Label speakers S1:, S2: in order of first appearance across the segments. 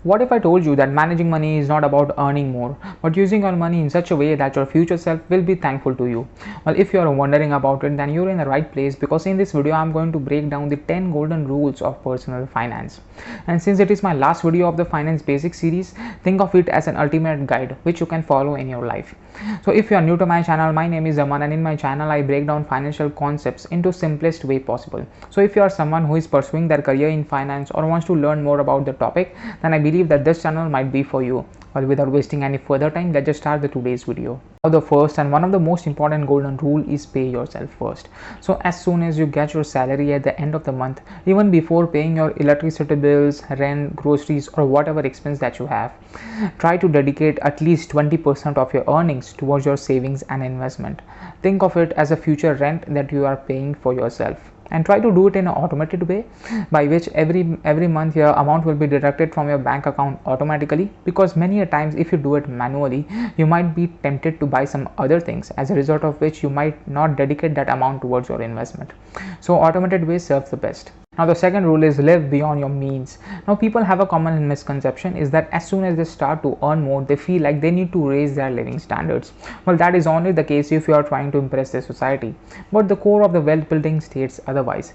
S1: What if I told you that managing money is not about earning more, but using your money in such a way that your future self will be thankful to you? Well, if you are wondering about it, then you're in the right place, because in this video I'm going to break down the 10 golden rules of personal finance. And since it is my last video of the finance basics series, think of it as an ultimate guide which you can follow in your life. So if you are new to my channel, my name is Aman, and in my channel I break down financial concepts into simplest way possible. So if you are someone who is pursuing their career in finance or wants to learn more about the topic, then I believe that this channel might be for you. Well, without wasting any further time, let's just start the today's video. Now, the first and one of the most important golden rule is pay yourself first. So as soon as you get your salary at the end of the month, even before paying your electricity bills, rent, groceries, or whatever expense that you have, try to dedicate at least 20% of your earnings towards your savings and investment. Think of it as a future rent that you are paying for yourself, and try to do it in an automated way, by which every month your amount will be deducted from your bank account automatically, because many a times if you do it manually, you might be tempted to buy some other things, as a result of which you might not dedicate that amount towards your investment. So automated way serves the best. Now the second rule is live beyond your means. Now people have a common misconception is that as soon as they start to earn more, they feel like they need to raise their living standards. Well, that is only the case if you are trying to impress the society. But the core of the wealth building states otherwise.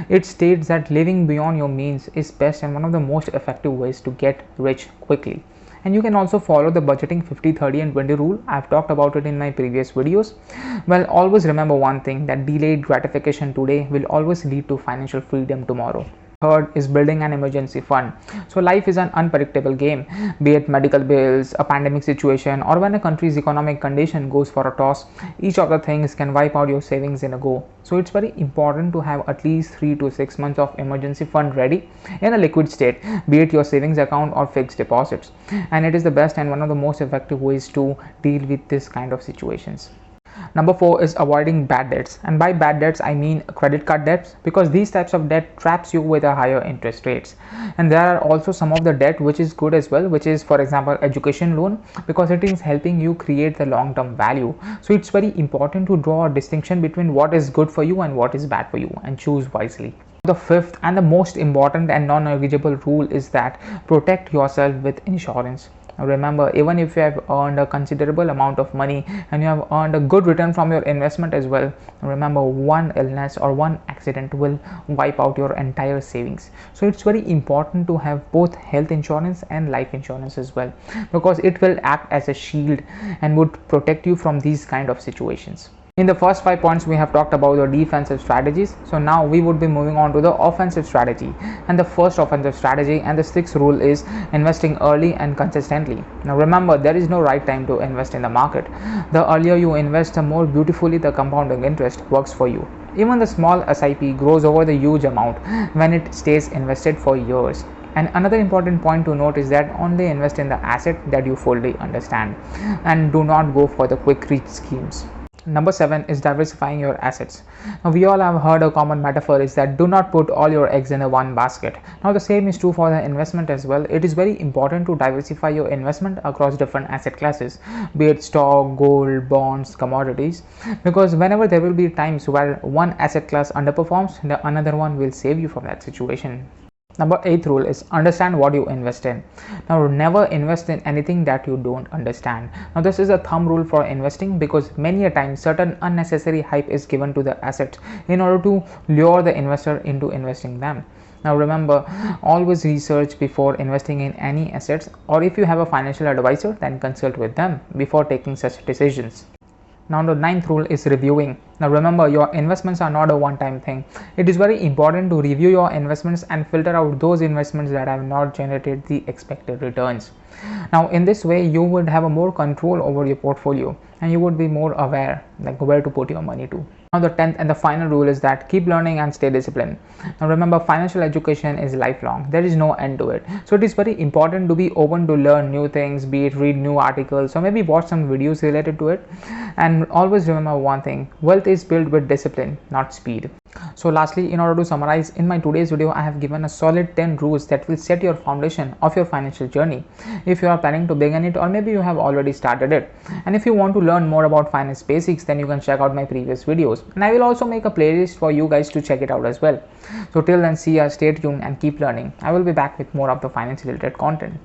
S1: It states that living beyond your means is best and one of the most effective ways to get rich quickly. And you can also follow the budgeting 50, 30 and 20 rule. I've talked about it in my previous videos. Well, always remember one thing, that delayed gratification today will always lead to financial freedom tomorrow. Third is building an emergency fund. So life is an unpredictable game, be it medical bills, a pandemic situation, or when a country's economic condition goes for a toss. Each of the things can wipe out your savings in a go. So it's very important to have at least 3 to 6 months of emergency fund ready in a liquid state, be it your savings account or fixed deposits. And it is the best and one of the most effective ways to deal with this kind of situations. Number 4 is avoiding bad debts, and by bad debts I mean credit card debts, because these types of debt traps you with a higher interest rates. And there are also some of the debt which is good as well, which is, for example, education loan, because it is helping you create the long-term value. So it's very important to draw a distinction between what is good for you and what is bad for you, and choose wisely. The fifth and the most important and non-negligible rule is that protect yourself with insurance. Remember, even if you have earned a considerable amount of money and you have earned a good return from your investment as well, remember, one illness or one accident will wipe out your entire savings. So it's very important to have both health insurance and life insurance as well, because it will act as a shield and would protect you from these kind of situations. In the first 5 points we have talked about the defensive strategies, so now we would be moving on to the offensive strategy. And the first offensive strategy and the sixth rule is investing early and consistently. Now remember, there is no right time to invest in the market. The earlier you invest, the more beautifully the compounding interest works for you. Even the small SIP grows over the huge amount when it stays invested for years. And another important point to note is that only invest in the asset that you fully understand, and do not go for the quick reach schemes. Number 7 is diversifying your assets. Now we all have heard a common metaphor is that do not put all your eggs in a one basket. Now the same is true for the investment as well. It is very important to diversify your investment across different asset classes, be it stock, gold, bonds, commodities, because whenever there will be times where one asset class underperforms, the another one will save you from that situation. Number 8th rule is understand what you invest in. Now never invest in anything that you don't understand. Now this is a thumb rule for investing, because many a time certain unnecessary hype is given to the assets in order to lure the investor into investing them. Now remember, always research before investing in any assets, or if you have a financial advisor, then consult with them before taking such decisions. Now the 9th rule is reviewing. Now remember, your investments are not a one-time thing. It is very important to review your investments and filter out those investments that have not generated the expected returns. Now in this way you would have a more control over your portfolio, and you would be more aware like where to put your money to. Now the 10th and the final rule is that keep learning and stay disciplined. Now remember, financial education is lifelong. There is no end to it. So it is very important to be open to learn new things, be it read new articles or maybe watch some videos related to it. And always remember one thing, wealth is built with discipline, not speed. So lastly, in order to summarize, in my today's video I have given a solid 10 rules that will set your foundation of your financial journey if you are planning to begin it, or maybe you have already started it. And if you want to learn more about finance basics, then you can check out my previous videos, and I will also make a playlist for you guys to check it out as well. So till then, see ya, stay tuned and keep learning. I will be back with more of the finance related content.